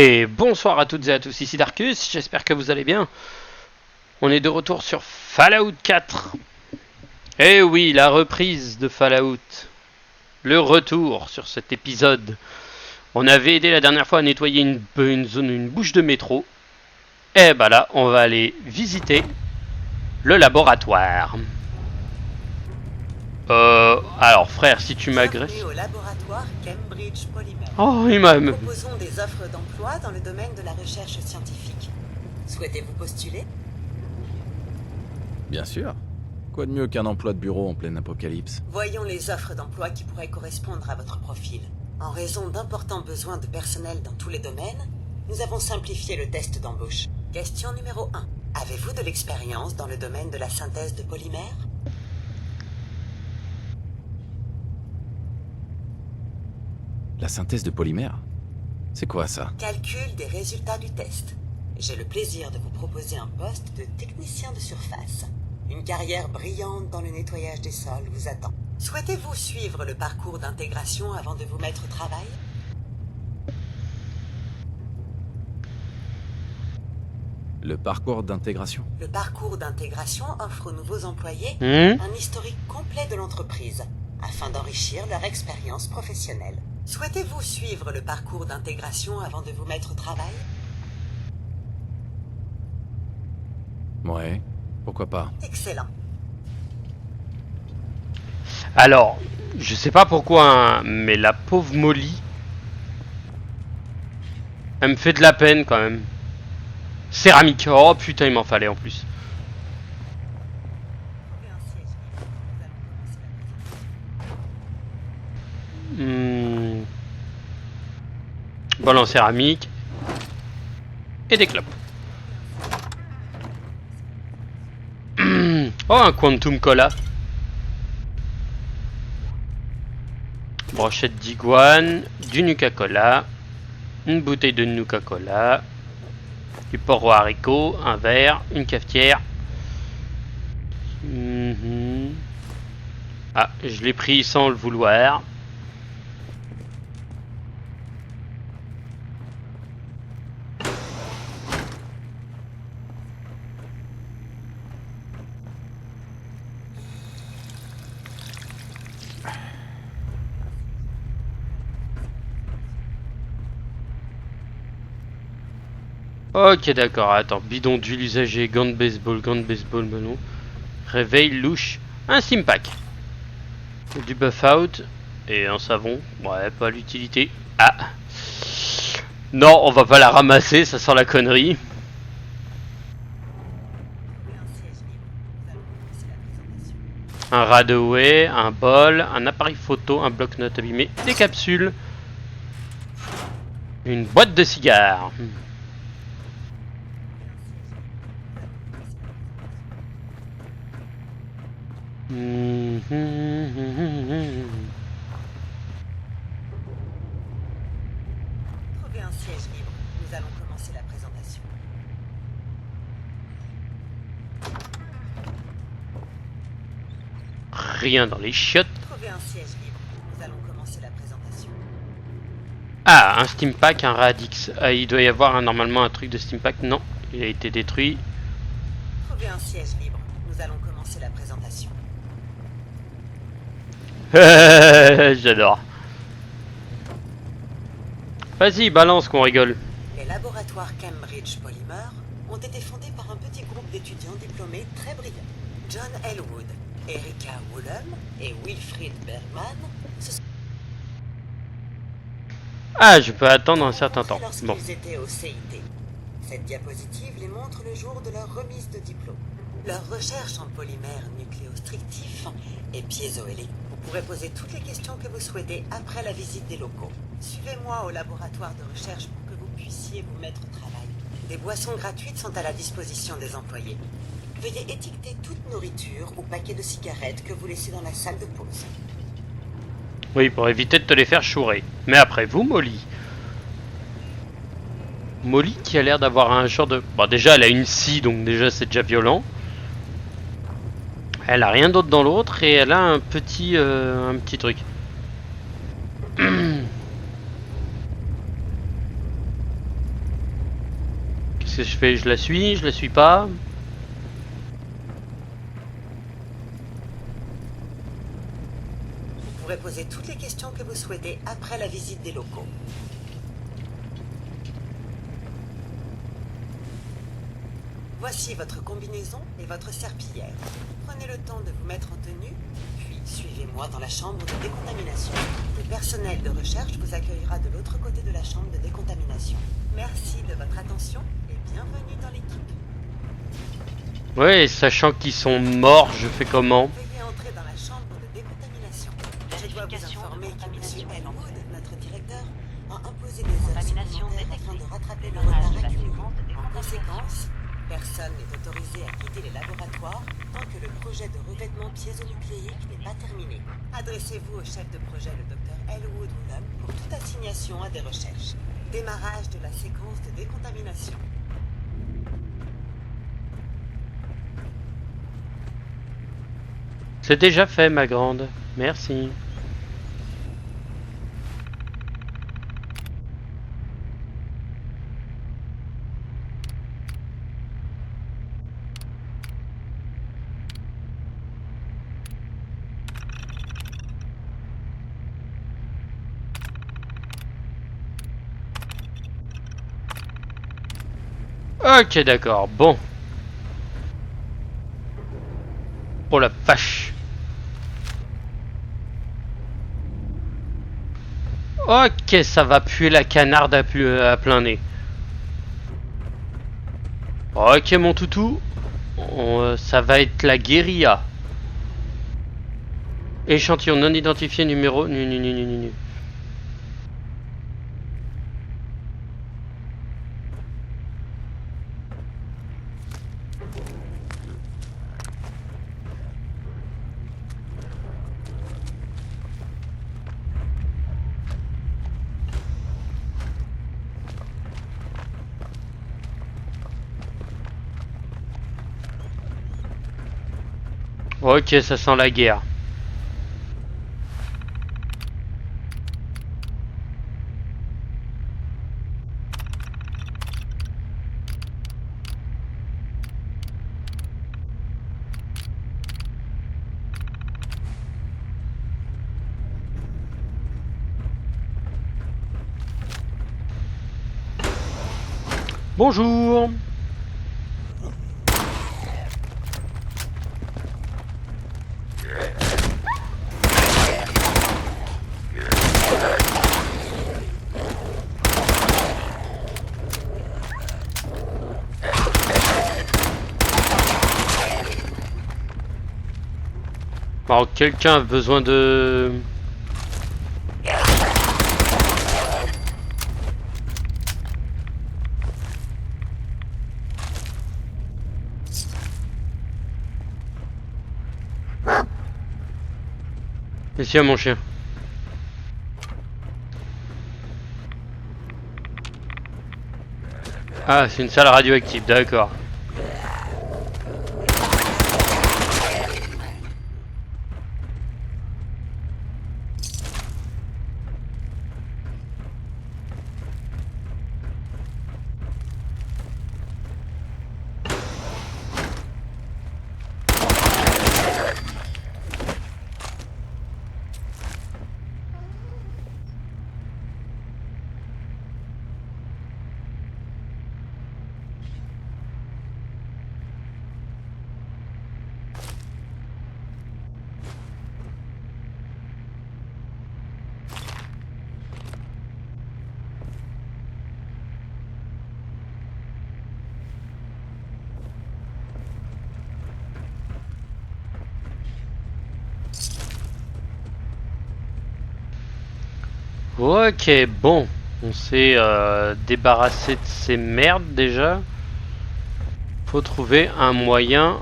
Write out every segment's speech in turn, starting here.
Et bonsoir à toutes et à tous, ici Darkus, j'espère que vous allez bien. On est de retour sur Fallout 4. Eh oui, la reprise de Fallout. Le retour sur cet épisode. On avait aidé la dernière fois à nettoyer une bouche de métro. Et bah là, on va aller visiter le laboratoire. Alors frère, si tu m'agresses... Bienvenue au laboratoire Cambridge Polymer. Oh, il m'a... Nous proposons des offres d'emploi dans le domaine de la recherche scientifique. Souhaitez-vous postuler? Bien sûr. Quoi de mieux qu'un emploi de bureau en pleine apocalypse? Voyons les offres d'emploi qui pourraient correspondre à votre profil. En raison d'importants besoins de personnel dans tous les domaines, nous avons simplifié le test d'embauche. Question numéro 1. Avez-vous de l'expérience dans le domaine de la synthèse de polymères? La synthèse de polymères? C'est quoi ça? Calcul des résultats du test. J'ai le plaisir de vous proposer un poste de technicien de surface. Une carrière brillante dans le nettoyage des sols vous attend. Souhaitez-vous suivre le parcours d'intégration avant de vous mettre au travail? Le parcours d'intégration? Le parcours d'intégration offre aux nouveaux employés un historique complet de l'entreprise, afin d'enrichir leur expérience professionnelle. Souhaitez-vous suivre le parcours d'intégration avant de vous mettre au travail? Ouais, pourquoi pas. Excellent. Alors, je sais pas pourquoi, hein, mais la pauvre Molly, elle me fait de la peine quand même. Céramique, oh putain, il m'en fallait en plus. Bol en céramique et des clopes. Oh, un Quantum Cola. Brochette d'iguane, du Nuka-Cola, une bouteille de Nuka-Cola, du port haricot, un verre, une cafetière. Ah, je l'ai pris sans le vouloir. Ok, d'accord, attends. Bidon d'huile usagée, gants de baseball, ballon. Réveil louche, un Stimpack. Du buff out et un savon. Ouais, pas l'utilité. Ah. Non, on va pas la ramasser, ça sent la connerie. Un Radaway, un bol, un appareil photo, un bloc-notes abîmé, des capsules. Une boîte de cigares. Trouvez un siège libre. Nous allons commencer la présentation. Rien dans les chiottes. Trouvez un siège libre. Nous allons commencer la présentation. Ah, un Stimpack, un Radix. Ah, il doit y avoir normalement un truc de Stimpack. Non, il a été détruit. Trouvez un siège libre. Nous allons commencer la présentation. J'adore. Vas-y, balance qu'on rigole. Les laboratoires Cambridge Polymer ont été fondés par un petit groupe d'étudiants diplômés très brillants. John Elwood, Erika Woolham et Wilfried Bergman se sont Ah, je peux attendre un certain temps. lorsqu'ils Bon. étaient au CIT. Cette diapositive les montre le jour de leur remise de diplôme. Leur recherche en polymères nucléostrictifs et piézoélectriques. Vous pourrez poser toutes les questions que vous souhaitez après la visite des locaux. Suivez-moi au laboratoire de recherche pour que vous puissiez vous mettre au travail. Des boissons gratuites sont à la disposition des employés. Veuillez étiqueter toute nourriture ou paquet de cigarettes que vous laissez dans la salle de pause. Oui, pour éviter de te les faire chourer. Mais après vous, Molly. Molly qui a l'air d'avoir un genre de... Bon, déjà, elle a une scie, donc déjà, c'est déjà violent. Elle a rien d'autre dans l'autre et elle a un petit truc. que je fais? Je la suis pas? Vous pourrez poser toutes les questions que vous souhaitez après la visite des locaux. Voici votre combinaison et votre serpillière. Prenez le temps de vous mettre en tenue, puis suivez-moi dans la chambre de décontamination. Le personnel de recherche vous accueillera de l'autre côté de la chambre de décontamination. Merci de votre attention et bienvenue dans l'équipe. Ouais, sachant qu'ils sont morts, je fais comment? Veuillez entrer dans la chambre de décontamination. Je dois vous informer que M. Elwood, notre directeur, a imposé des heures supplémentaires afin de rattraper le retard accumulé. En conséquence, personne n'est autorisé à quitter les laboratoires tant que le projet de revêtement piézonucléique n'est pas terminé. Adressez-vous au chef de projet, le Dr Elwood Woolham, pour toute assignation à des recherches. Démarrage de la séquence de décontamination. C'est déjà fait, ma grande. Merci. Ok, d'accord. Bon. Oh la vache. Ok, ça va puer la canarde à plein nez. Ok, mon toutou. Ça va être la guérilla. Échantillon non identifié numéro... Nu. Ok, ça sent la guerre. Bonjour. Alors, quelqu'un a besoin de... Ici à mon chien. Ah, c'est une salle radioactive, d'accord. Ok, bon. On s'est débarrassé de ces merdes déjà. Faut trouver un moyen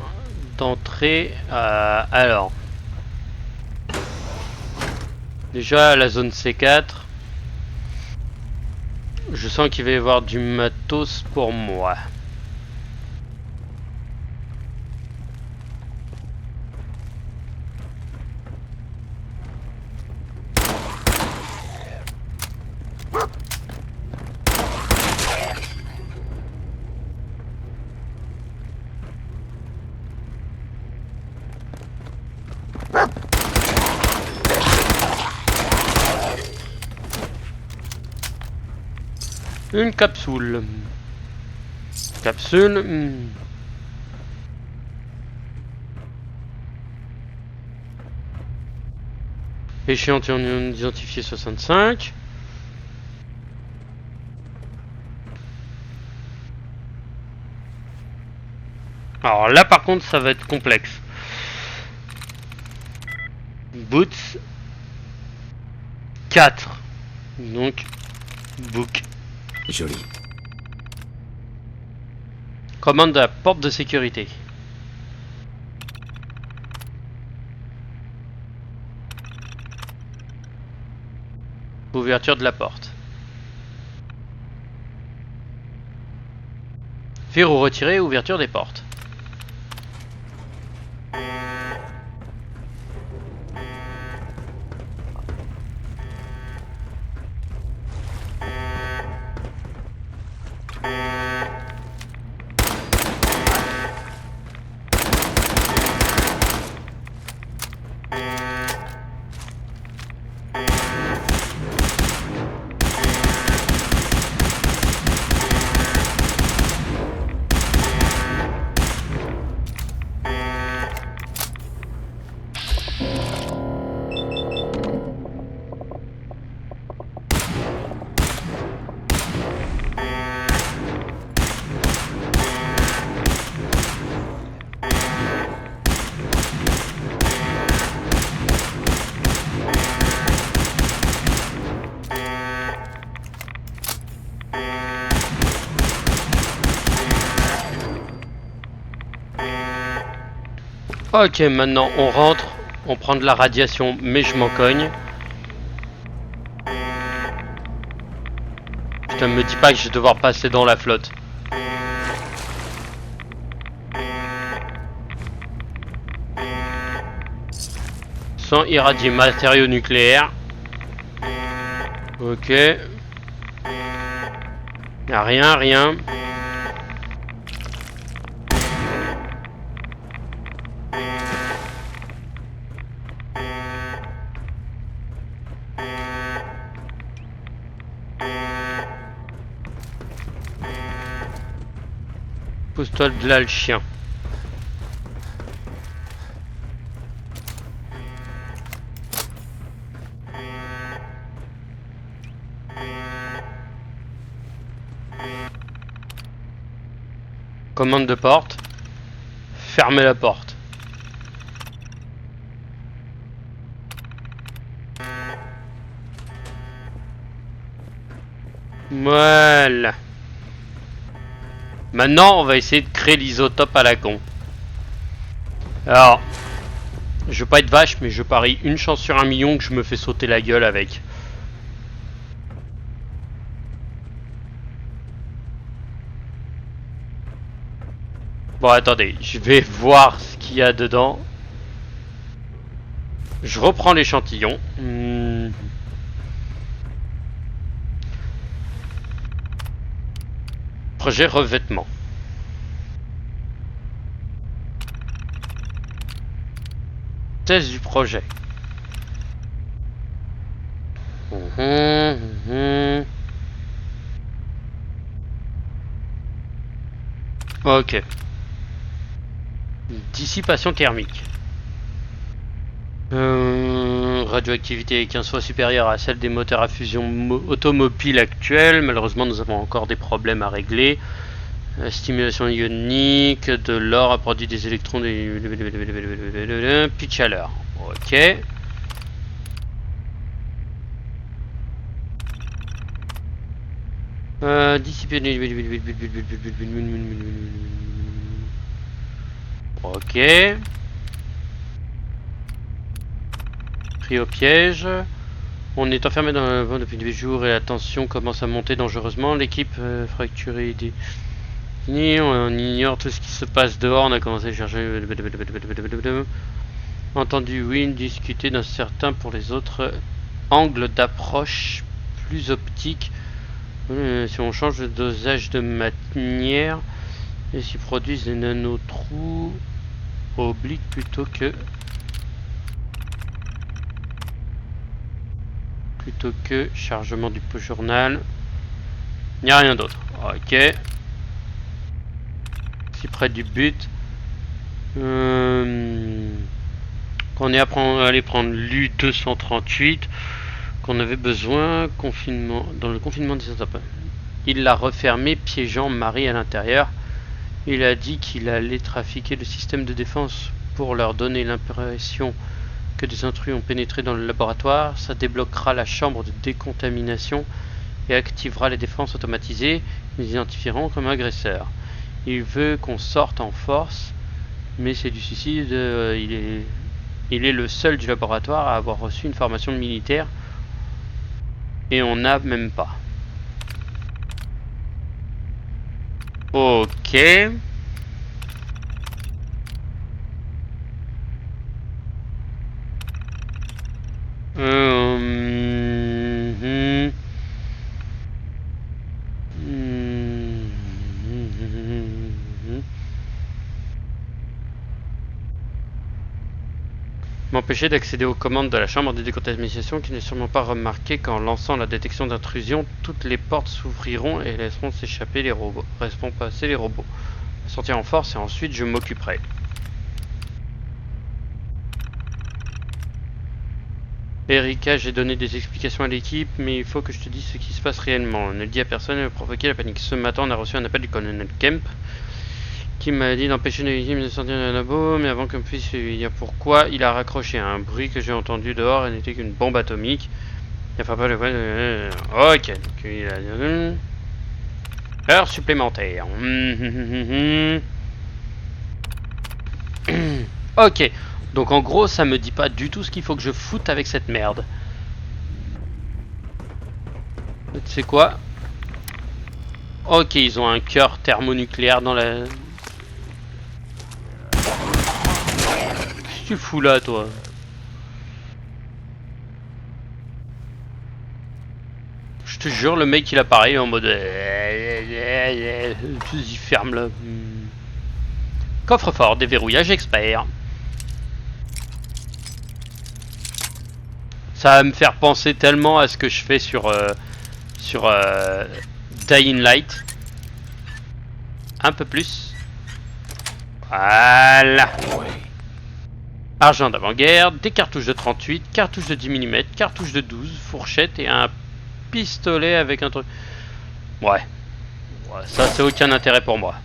d'entrer. Alors. Déjà la zone C4. Je sens qu'il va y avoir du matos pour moi. Une capsule. Capsule. Échantillon identifié 65. Alors là par contre ça va être complexe. Boots 4. Donc book. Joli. Commande de la porte de sécurité. Ouverture de la porte. Verrou retiré, ouverture des portes. Ok, maintenant on rentre, on prend de la radiation, mais je m'en cogne. Putain, me dis pas que je vais devoir passer dans la flotte. Sans irradier matériaux nucléaires. Ok. Y'a rien. Pousse-toi de là le chien. Commande de porte. Fermez la porte. Voilà. Maintenant, on va essayer de créer l'isotope à la con. Alors, je veux pas être vache, mais je parie une chance sur 1 million que je me fais sauter la gueule avec. Bon, attendez, je vais voir ce qu'il y a dedans. Je reprends l'échantillon. Projet revêtement. Test du projet. Ok. Dissipation thermique. Radioactivité 15 fois supérieure à celle des moteurs à fusion automobiles actuels. Malheureusement, nous avons encore des problèmes à régler. Stimulation ionique, de l'or a produit des électrons, puis de chaleur. Ok. Dissiper. Ok. Pris au piège. On est enfermé dans le vent depuis 8 jours et la tension commence à monter dangereusement. L'équipe fracturée des... On ignore tout ce qui se passe dehors. On a commencé à chercher... Entendu, oui, discuter d'un certain pour les autres angles d'approche plus optique. Si on change de dosage de matière et s'ils produisent des nanotrous obliques plutôt que chargement du journal. Il n'y a rien d'autre. Ok. Si près du but. Qu'on est allé prendre l'U-238. Qu'on avait besoin. Confinement. Dans le confinement des attentats. Il l'a refermé, piégeant Marie à l'intérieur. Il a dit qu'il allait trafiquer le système de défense pour leur donner l'impression que des intrus ont pénétré dans le laboratoire. Ça débloquera la chambre de décontamination et activera les défenses automatisées. Ils identifieront comme agresseurs. Il veut qu'on sorte en force, mais c'est du suicide. Il est le seul du laboratoire à avoir reçu une formation militaire et on n'a même pas. Ok. M'empêcher d'accéder aux commandes de la chambre de décontamination qui n'est sûrement pas remarqué qu'en lançant la détection d'intrusion, toutes les portes s'ouvriront et laisseront s'échapper les robots. Resteront passer les robots. Sortir en force et ensuite je m'occuperai. Erika, j'ai donné des explications à l'équipe, mais il faut que je te dise ce qui se passe réellement. Ne le dis à personne et ne provoquer la panique. Ce matin, on a reçu un appel du colonel Kemp qui m'a dit d'empêcher nos victimes de sortir du labo, mais avant qu'on puisse lui dire pourquoi, il a raccroché. Un bruit que j'ai entendu dehors et n'était qu'une bombe atomique. Il n'y a pas de... Ok, donc il a... Heure supplémentaire. Ok, donc en gros ça me dit pas du tout ce qu'il faut que je foute avec cette merde. Tu sais quoi? Ok, ils ont un cœur thermonucléaire dans la... Qu'est-ce que tu fous là, toi? Je te jure, le mec il apparaît en mode... Il ferme là. Coffre-fort, déverrouillage expert. Ça va me faire penser tellement à ce que je fais sur Dying Light. Un peu plus. Voilà. Argent d'avant-guerre, des cartouches de 38, cartouches de 10 mm, cartouches de 12, fourchette et un pistolet avec un truc. Ouais. Ça c'est aucun intérêt pour moi.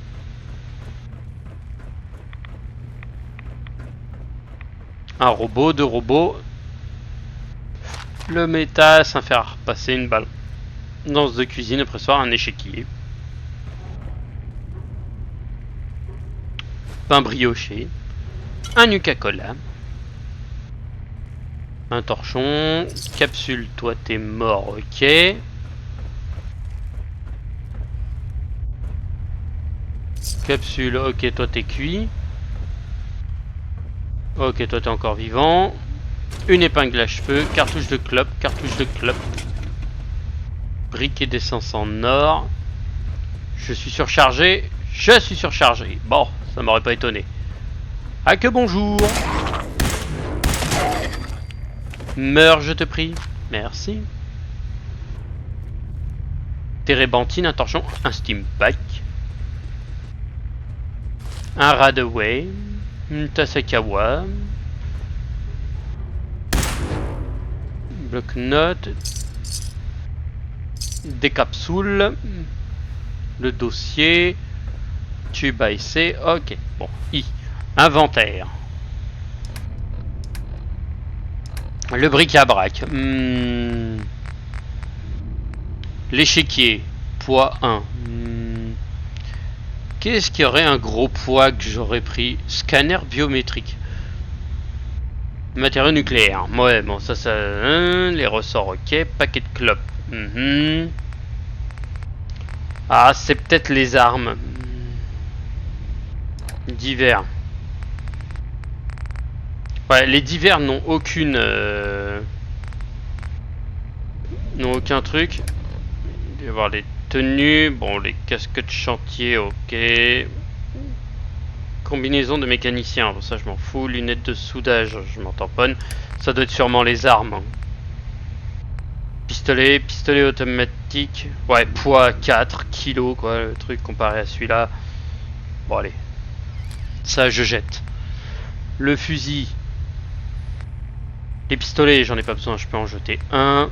Un robot, deux robots. Le méta, ça faire passer une balle. Danse de cuisine, après soir, un échiquier. Pain brioché. Un Nuka-Cola. Un torchon. Capsule, toi t'es mort, ok. Capsule, ok, toi t'es cuit. Ok, toi t'es encore vivant. Une épingle à cheveux, cartouche de clope, briquet d'essence en or. Je suis surchargé. Bon, ça m'aurait pas étonné. Ah que bonjour. Meurs, je te prie. Merci. Térébenthine, un torchon, un steam pack. Un Radaway. Une Tasakawa. Bloc-notes. Des capsules. Le dossier. Tube à essai. Ok. Bon. Inventaire. Le bric-à-brac. L'échiquier. Poids 1. Qu'est-ce qu'il y aurait un gros poids que j'aurais pris? Scanner biométrique. Matériau nucléaire. Ouais, bon, ça... les ressorts, ok. Paquet de clopes. Ah, c'est peut-être les armes. Divers. Ouais, les divers n'ont aucune... n'ont aucun truc. Il doit y avoir les tenues. Bon, les casques de chantier, ok. Combinaison de mécanicien, bon, ça je m'en fous. Lunettes de soudage, je m'en tamponne. Ça doit être sûrement les armes. Pistolet automatique. Ouais, poids 4 kilos, quoi, le truc comparé à celui-là. Bon, allez. Ça, je jette. Le fusil. Les pistolets, j'en ai pas besoin, je peux en jeter un.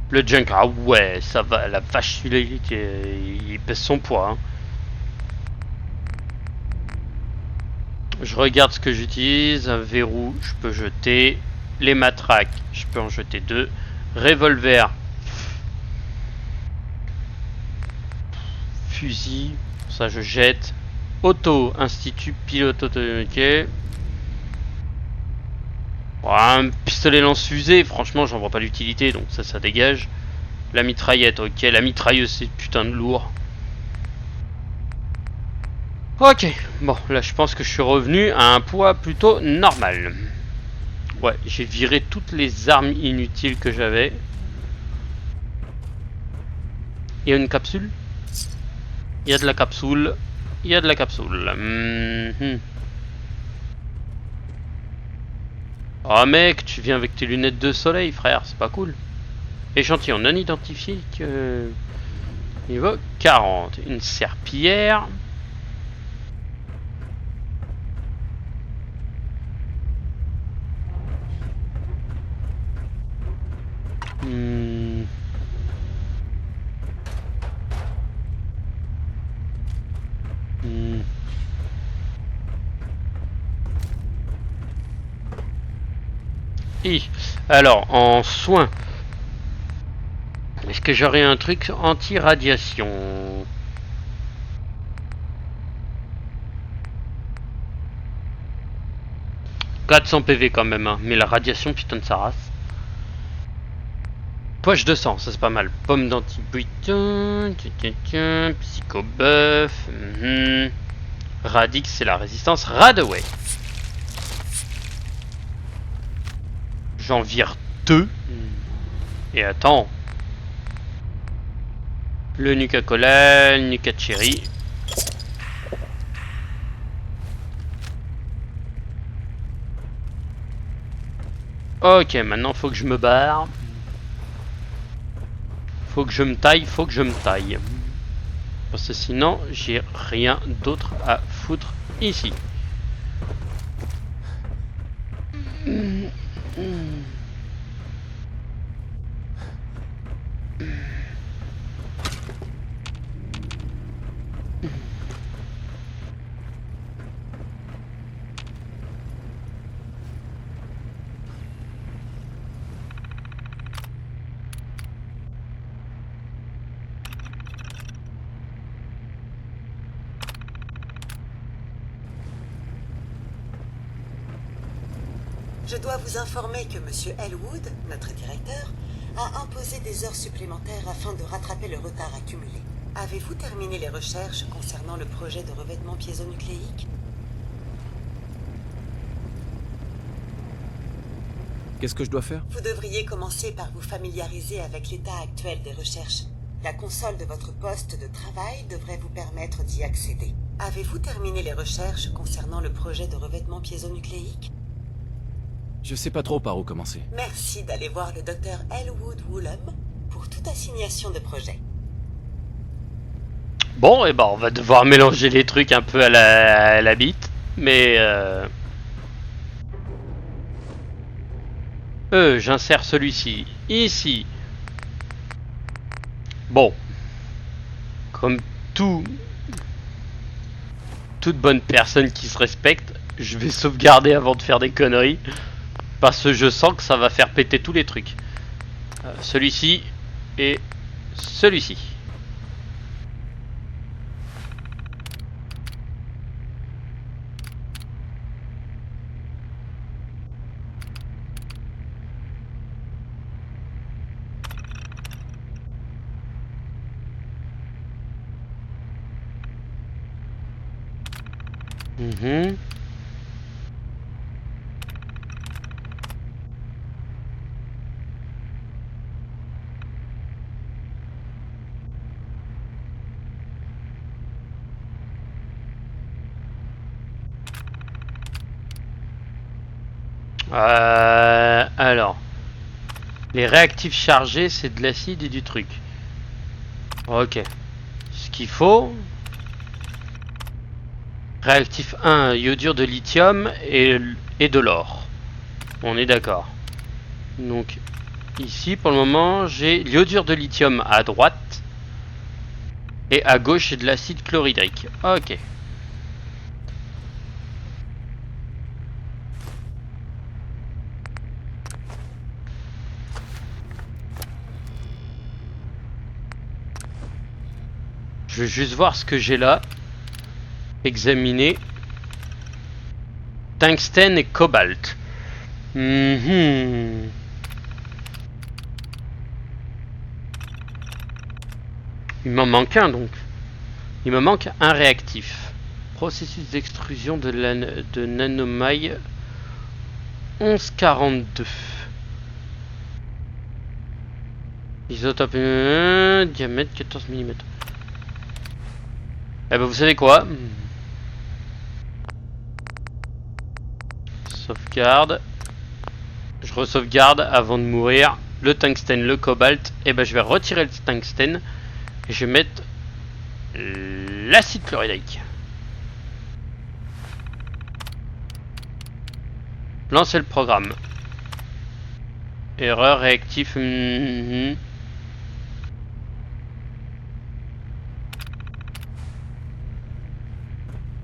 Le junk, ah ouais, ça va, la vache, celui-là, il pèse son poids. Hein. Je regarde ce que j'utilise. Un verrou, je peux jeter. Les matraques, je peux en jeter 2. Revolver. Fusil, ça je jette. Auto, institut, pilote automatique. Un pistolet lance-fusée, franchement j'en vois pas l'utilité, donc ça dégage. La mitraillette, ok, la mitrailleuse c'est putain de lourd. Ok, bon là je pense que je suis revenu à un poids plutôt normal. Ouais, j'ai viré toutes les armes inutiles que j'avais. Il y a une capsule. Il y a de la capsule. Il y a de la capsule. Oh mec, tu viens avec tes lunettes de soleil, frère, c'est pas cool. Échantillon non identifié. Niveau 40. Une serpillière. Alors, en soins, est-ce que j'aurais un truc anti-radiation? « 400 PV quand même, hein. Mais la radiation, putain de sa race. Poche de sang, ça c'est pas mal. Pomme d'antibutin, psychobuff, Radix, c'est la résistance. Radaway. J'en vire 2. Et attends. Le Nuka-Cola, le Nuka-Cherry. Ok, maintenant faut que je me barre. Faut que je me taille. Parce que sinon, j'ai rien d'autre à foutre ici. Je dois vous informer que Monsieur Elwood, notre directeur, a imposé des heures supplémentaires afin de rattraper le retard accumulé. Avez-vous terminé les recherches concernant le projet de revêtement piézonucléique? Qu'est-ce que je dois faire? Vous devriez commencer par vous familiariser avec l'état actuel des recherches. La console de votre poste de travail devrait vous permettre d'y accéder. Avez-vous terminé les recherches concernant le projet de revêtement piézonucléique? Je sais pas trop par où commencer. Merci d'aller voir le docteur Elwood Woolham pour toute assignation de projet. Bon, et ben on va devoir mélanger les trucs un peu à la bite, mais j'insère celui-ci ici. Bon, comme toute bonne personne qui se respecte, je vais sauvegarder avant de faire des conneries, parce que je sens que ça va faire péter tous les trucs. Celui-ci et celui-ci. Alors, Les réactifs chargés, c'est de l'acide et du truc. Ok. Ce qu'il faut... Réactif 1, iodure de lithium et de l'or. On est d'accord. Donc, ici, pour le moment, j'ai l'iodure de lithium à droite. Et à gauche, j'ai de l'acide chlorhydrique. Ok. Je vais juste voir ce que j'ai là. Examiner. Tungstène et cobalt. Il m'en manque un donc. Il me manque un réactif. Processus d'extrusion de nanomaille 1142. Isotope diamètre 14 mm. Eh ben vous savez quoi? Sauvegarde. Je re-sauvegarde avant de mourir. Le tungstène, le cobalt. Et ben je vais retirer le tungstène. Et je vais mettre l'acide chlorhydrique. Lancer le programme. Erreur réactif.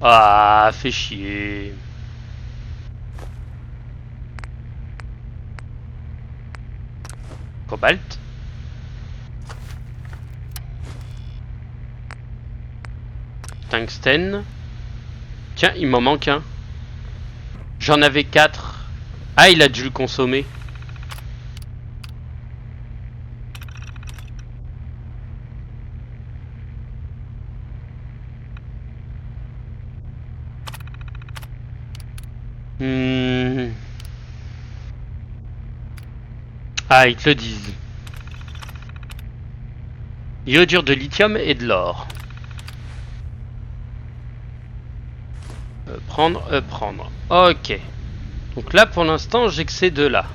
Ah, fait chier. Cobalt. Tungstène. Tiens, il m'en manque un. J'en avais 4. Ah, il a dû le consommer. Ah, ils te le disent. Iodure de lithium et de l'or. Prendre. Ok. Donc là, pour l'instant, j'ai que ces deux-là.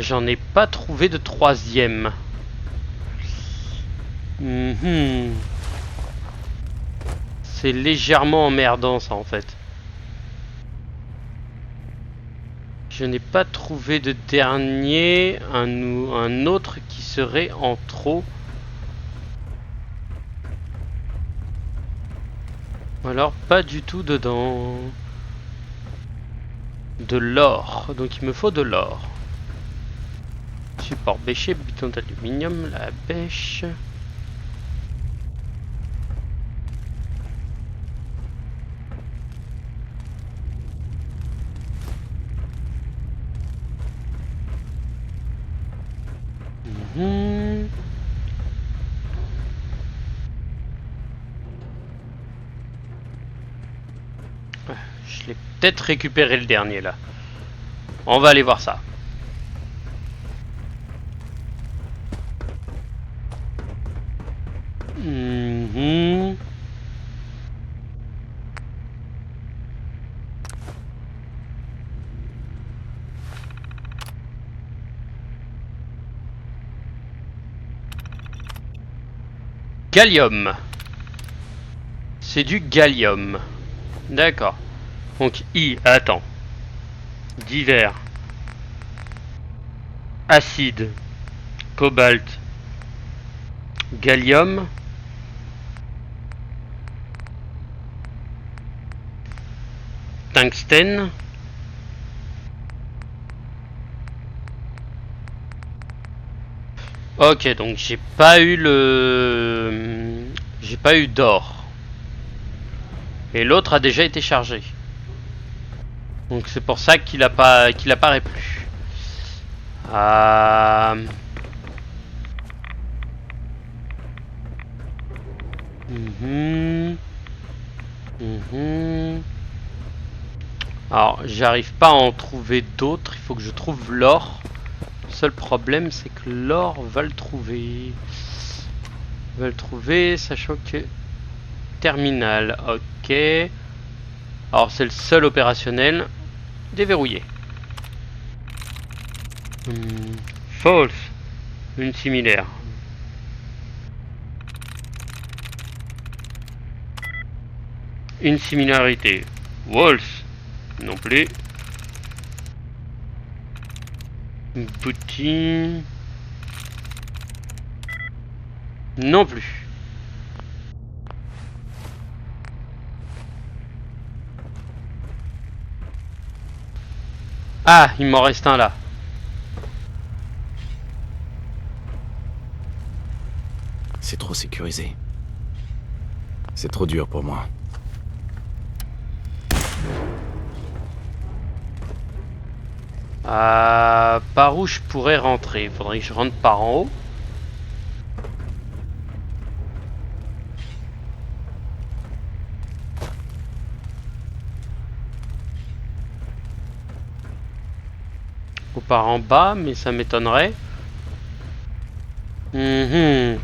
J'en ai pas trouvé de troisième. C'est légèrement emmerdant, ça, en fait. Je n'ai pas trouvé de dernier, un autre qui serait en trop. Ou alors pas du tout dedans. De l'or, donc il me faut de l'or. Support bêché, bouton d'aluminium, la bêche. Je l'ai peut-être récupéré le dernier là. On va aller voir ça. Gallium. C'est du gallium. D'accord. Donc attends. Divers. Acide. Cobalt. Gallium. Tungstène. Ok, donc j'ai pas eu d'or. Et l'autre a déjà été chargé. Donc c'est pour ça qu'il apparaît plus. Alors j'arrive pas à en trouver d'autres. Il faut que je trouve l'or. Le seul problème c'est que l'or va le trouver. Sachant que terminal. Ok. Alors c'est le seul opérationnel. Déverrouillé. False. Une similaire. Une similarité. False. Non plus. Boutique. Non plus. Ah, il m'en reste un là. C'est trop sécurisé. C'est trop dur pour moi. Par où je pourrais rentrer? Faudrait que je rentre par en haut. Ou par en bas, mais ça m'étonnerait. Le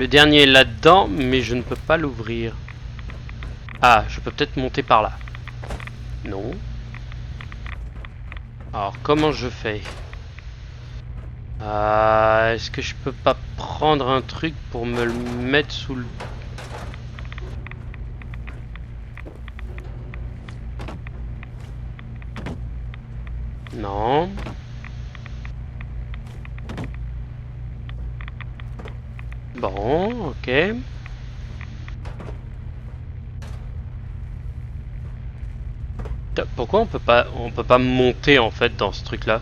dernier est là-dedans, mais je ne peux pas l'ouvrir. Ah, je peux peut-être monter par là. Non. Alors, comment je fais? Est-ce que je peux pas prendre un truc pour me le mettre sous le... Non. Bon, ok. Pourquoi on peut pas monter en fait dans ce truc là?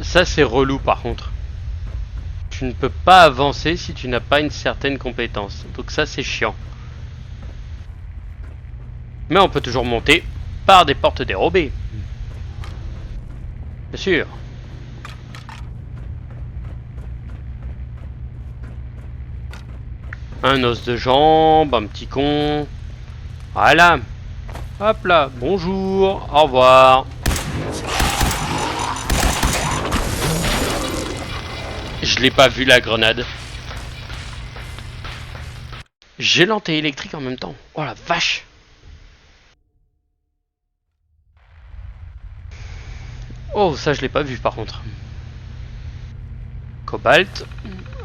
Ça c'est relou par contre. Tu ne peux pas avancer si tu n'as pas une certaine compétence. Donc ça c'est chiant. Mais on peut toujours monter par des portes dérobées. Bien sûr. Un os de jambe, un petit con. Voilà. Hop là, bonjour, au revoir. Je l'ai pas vu la grenade. Gélante et électrique en même temps. Oh la vache. Oh ça je l'ai pas vu par contre. Cobalt.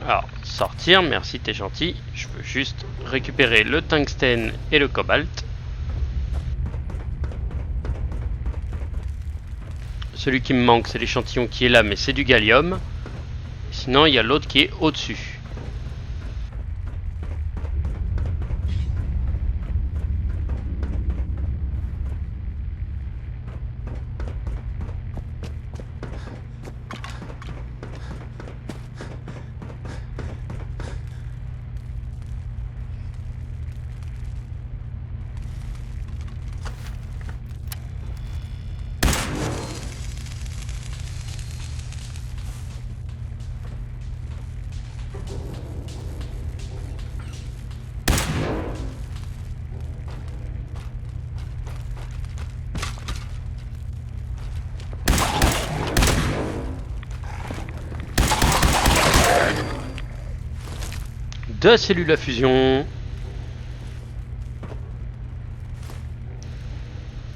Alors sortir, merci t'es gentil. Je peux juste récupérer le tungstène et le cobalt. Celui qui me manque c'est l'échantillon qui est là mais c'est du gallium. Sinon il y a l'autre qui est au-dessus. Deux cellules à fusion.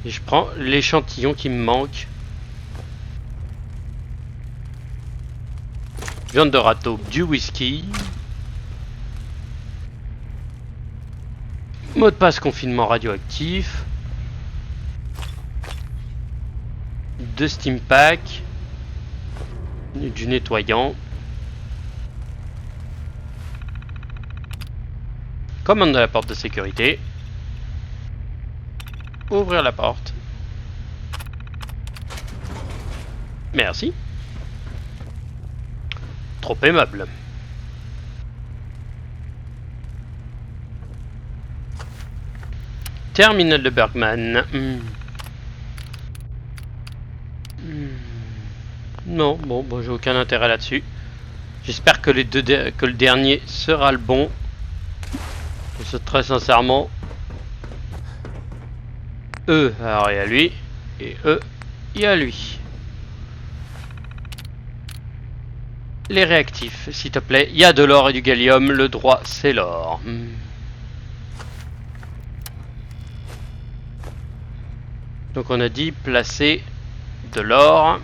Et je prends l'échantillon qui me manque. Viande de râteau, du whisky. Mot de passe confinement radioactif. Deux steam pack. Du nettoyant. Commande de la porte de sécurité. Ouvrir la porte. Merci. Trop aimable. Terminal de Bergman. Non, bon, j'ai aucun intérêt là-dessus. J'espère que que le dernier sera le bon. Très sincèrement. Alors il y a lui. Et il y a lui. les réactifs, s'il te plaît. Il y a de l'or et du gallium, le droit c'est l'or. Donc on a dit placer de l'or.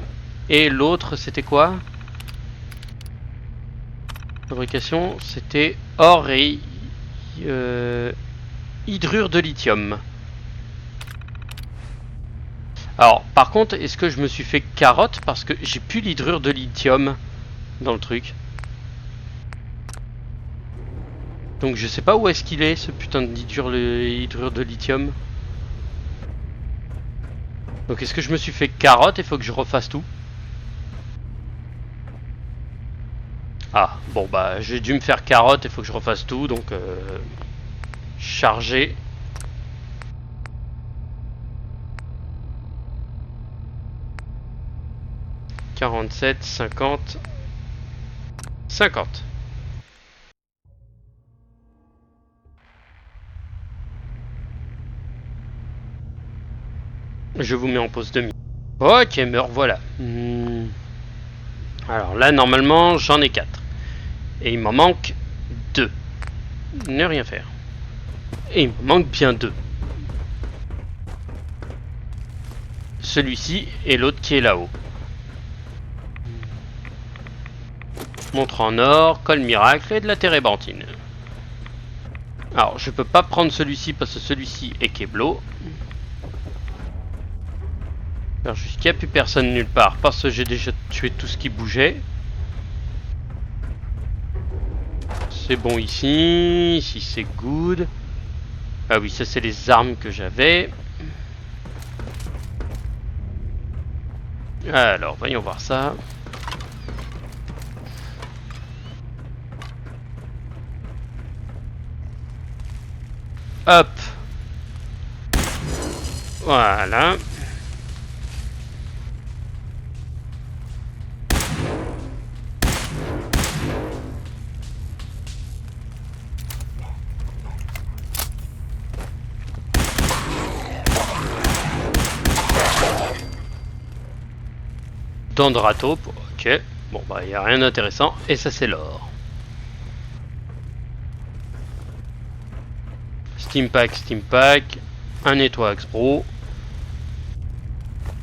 Et l'autre c'était quoi? Fabrication, c'était or et hydrure de lithium. Alors par contre, est-ce que je me suis fait carotte parce que j'ai plus l'hydrure de lithium dans le truc? Donc je sais pas où est-ce qu'il est ce putain d'hydrure de lithium. Donc est-ce que je me suis fait carotte et faut que je refasse tout? Ah bon bah j'ai dû me faire carotte et faut que je refasse tout, donc charger. « 47, 50, 50. Je vous mets en pause 2 minutes. Ok, me revoilà. Alors là, normalement, j'en ai 4. Et il m'en manque 2. Ne rien faire. Et il m'en manque bien 2. Celui-ci et l'autre qui est là-haut. Montre en or, colle miracle et de la térébenthine. Alors, je peux pas prendre celui-ci parce que celui-ci est Keblo. Faire juste qu'il n'y a plus personne nulle part parce que j'ai déjà tué tout ce qui bougeait. C'est bon ici. Ici c'est good. Ah oui, ça c'est les armes que j'avais. Alors, voyons voir ça. Hop. Voilà. Dents de râteau. Ok. Bon bah il n'y a rien d'intéressant. Et ça c'est l'or. Steampack, Steampack. Un nettoix Bro.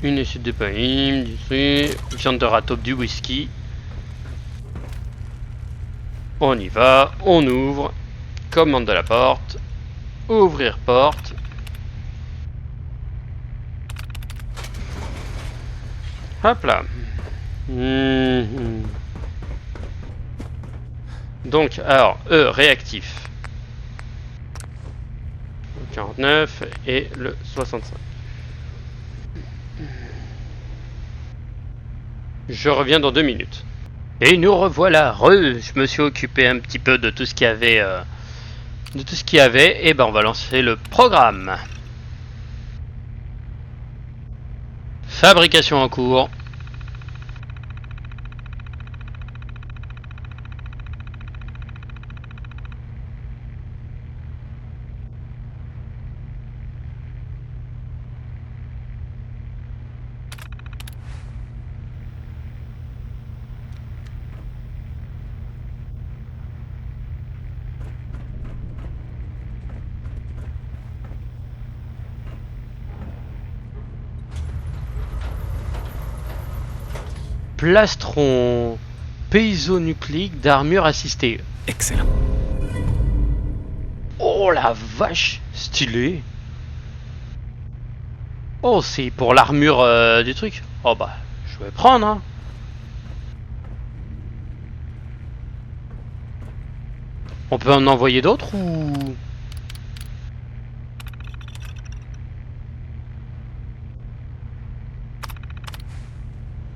Une échelle de païm, du fruit, viande de râteau, du whisky. On y va, on ouvre. Commande de la porte. Ouvrir porte. Hop là. Donc, alors, réactif. 49 et le 65. Je reviens dans 2 minutes. Et nous revoilà. Je me suis occupé un petit peu de tout ce qu'il y avait. Et ben on va lancer le programme. Fabrication en cours. Plastron piezonucléique d'armure assistée. Excellent. Oh la vache, stylé. Oh, c'est pour l'armure du truc. Oh bah, je vais prendre. Hein. On peut en envoyer d'autres ou...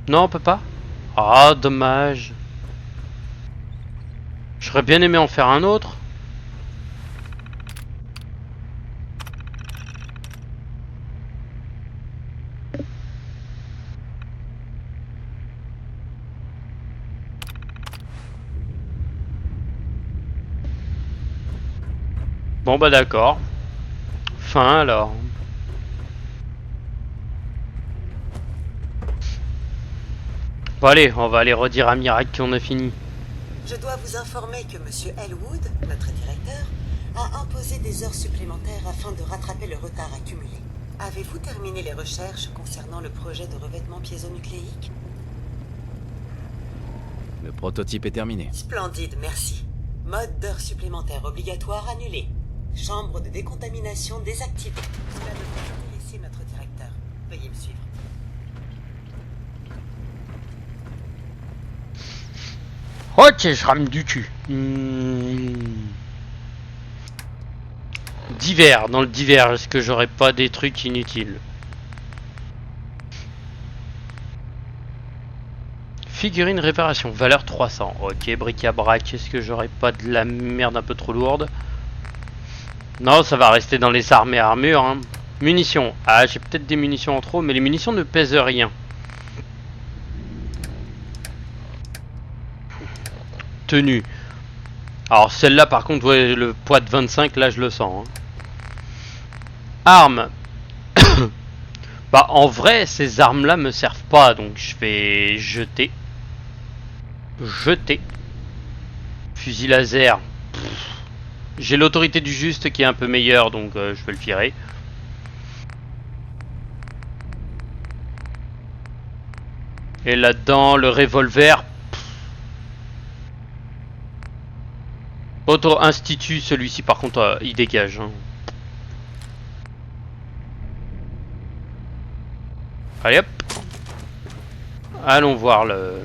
Non, on peut pas. Ah, dommage. J'aurais bien aimé en faire un autre. Bon bah d'accord. Fin alors. Bon allez, on va aller redire à Miracle qu'on a fini. Je dois vous informer que Monsieur Elwood, notre directeur, a imposé des heures supplémentaires afin de rattraper le retard accumulé. Avez-vous terminé les recherches concernant le projet de revêtement piézonucléique? Le prototype est terminé. Splendide, merci. Mode d'heures supplémentaires obligatoire annulé. Chambre de décontamination désactivée. Cela devrait intéresser notre directeur. Veuillez me suivre. Ok, je rame du cul. Divers, dans le divers, est-ce que j'aurais pas des trucs inutiles? Figurine réparation, valeur 300. Ok, bric-à-brac, est-ce que j'aurais pas de la merde un peu trop lourde? Non, ça va rester dans les armes et armures. Hein. Munitions. Ah, j'ai peut-être des munitions en trop, mais les munitions ne pèsent rien. Tenue. Alors celle-là, par contre, ouais, le poids de 25, là, je le sens. Hein. Armes. Bah, en vrai, ces armes-là me servent pas, donc je vais jeter. Jeter. Fusil laser. J'ai l'autorité du juste qui est un peu meilleure, donc je vais le virer. Et là-dedans, le revolver. Auto-institut, celui-ci par contre, il dégage. Hein. Allez hop. Allons voir le...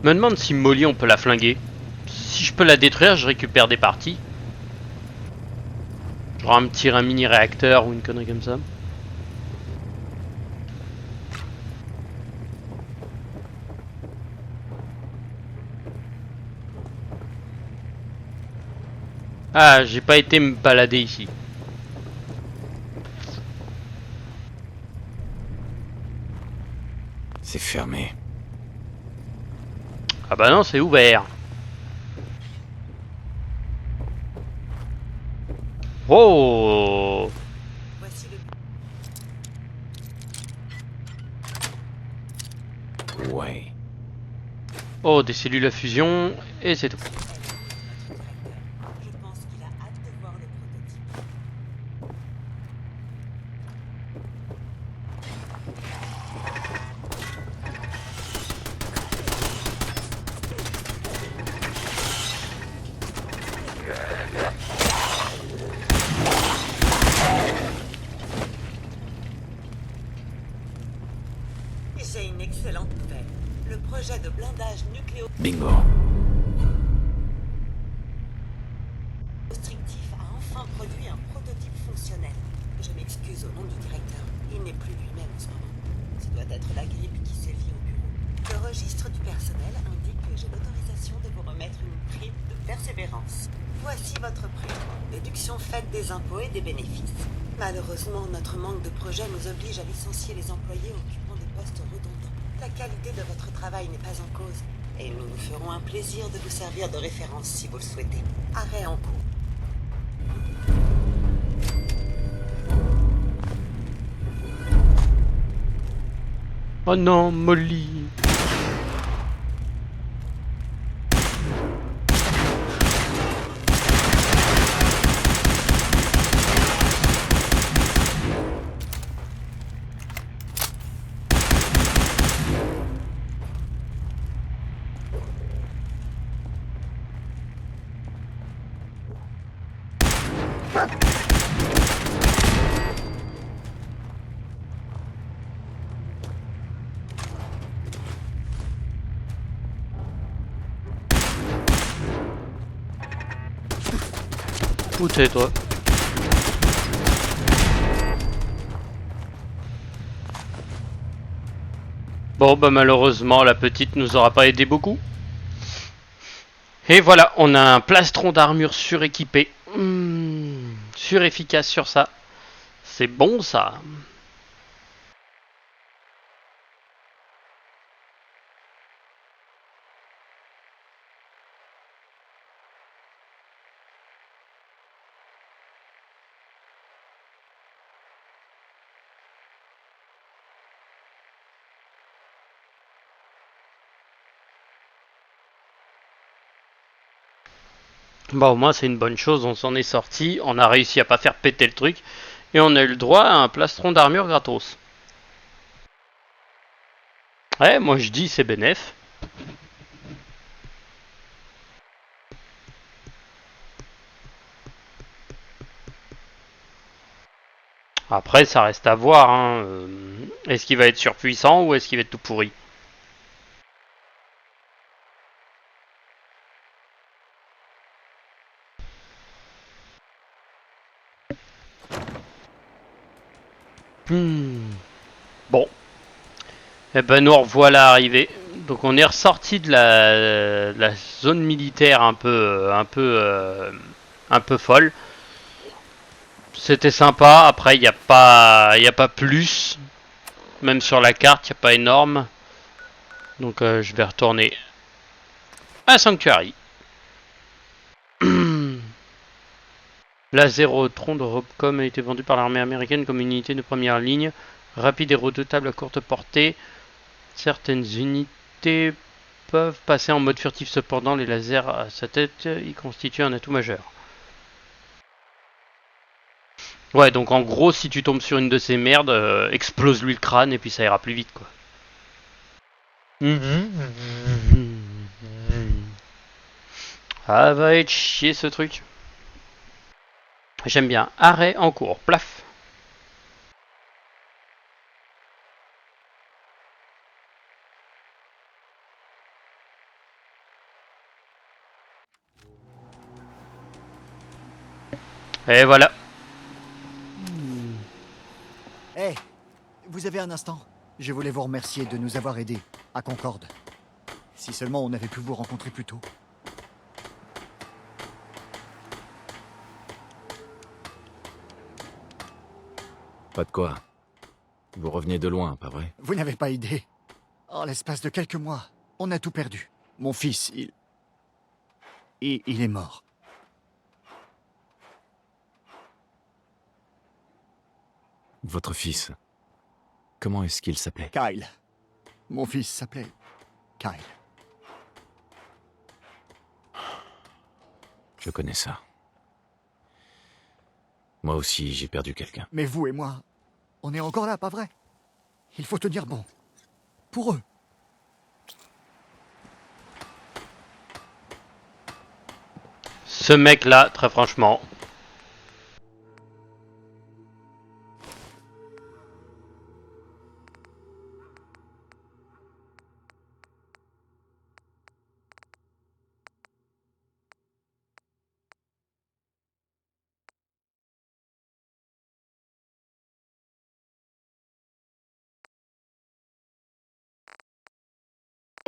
Me demande si Molly on peut la flinguer. Si je peux la détruire, je récupère des parties. Genre me tirer un mini réacteur ou une connerie comme ça. Ah, j'ai pas été me balader ici. C'est fermé. Ah bah non, c'est ouvert. Oh! Voici le... Ouais. Oh, des cellules à fusion, et c'est tout. Je pense qu'il a hâte de voir le prototype. J'ai une excellente nouvelle. Le projet de blindage nucléo... Bingo. Restrictif a enfin produit un prototype fonctionnel. Je m'excuse au nom du directeur. Il n'est plus lui-même en ce moment. Ce doit être la grippe qui sévit au bureau. Le registre du personnel indique que j'ai l'autorisation de vous remettre une prime de persévérance. Voici votre prime. Déduction faite des impôts et des bénéfices. Malheureusement, notre manque de projet nous oblige à licencier les employés occupant des postes redondants. La qualité de votre travail n'est pas en cause. Et nous nous ferons un plaisir de vous servir de référence si vous le souhaitez. Arrêt en cours. Oh non, Molly. Où t'es toi? Bon bah malheureusement la petite nous aura pas aidé beaucoup. Et voilà, on a un plastron d'armure suréquipé. Surefficace sur ça. C'est bon ça. Bah au moins c'est une bonne chose, on s'en est sorti, on a réussi à pas faire péter le truc, et on a eu le droit à un plastron d'armure gratos. Ouais, moi je dis c'est bénef. Après ça reste à voir, hein. Est-ce qu'il va être surpuissant ou est-ce qu'il va être tout pourri? Bon. Eh ben nous revoilà arrivés. Donc on est ressorti de la zone militaire un peu folle. C'était sympa. Après il n'y a pas plus. Même sur la carte il n'y a pas énorme. Donc je vais retourner à Sanctuary. La Zérotron de Robcom a été vendue par l'armée américaine comme une unité de première ligne, rapide et redoutable à courte portée. Certaines unités peuvent passer en mode furtif, cependant les lasers à sa tête y constituent un atout majeur. Ouais, donc en gros, si tu tombes sur une de ces merdes, explose-lui le crâne et puis ça ira plus vite, quoi. Ah, va être chier ce truc. J'aime bien. Arrêt en cours. Plaf. Et voilà. Hey, vous avez un instant? Je voulais vous remercier de nous avoir aidés à Concorde. Si seulement on avait pu vous rencontrer plus tôt. Pas de quoi. Vous revenez de loin, pas vrai? Vous n'avez pas idée. En l'espace de quelques mois, on a tout perdu. Mon fils, il est mort. Votre fils. Comment est-ce qu'il s'appelait? Kyle. Mon fils s'appelait Kyle. Je connais ça. Moi aussi, j'ai perdu quelqu'un. Mais vous et moi, on est encore là, pas vrai? Il faut tenir bon. Pour eux. Ce mec-là, très franchement.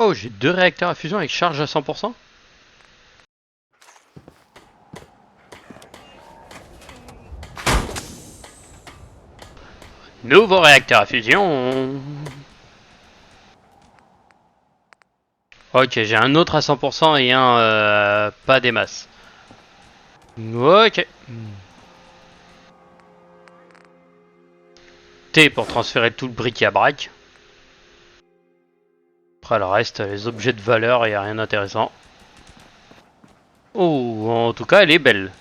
Oh, j'ai 2 réacteurs à fusion avec charge à 100%. Nouveau réacteur à fusion. Ok, j'ai un autre à 100% et un pas des masses. Ok. T pour transférer tout le bric-à-brac. Après le reste, les objets de valeur, il n'y a rien d'intéressant. Oh, en tout cas, elle est belle.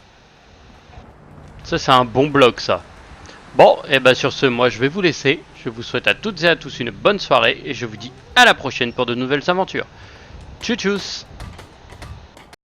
Ça, c'est un bon bloc, ça. Bon, et bah sur ce, moi je vais vous laisser. Je vous souhaite à toutes et à tous une bonne soirée et je vous dis à la prochaine pour de nouvelles aventures. Tchuss tchuss.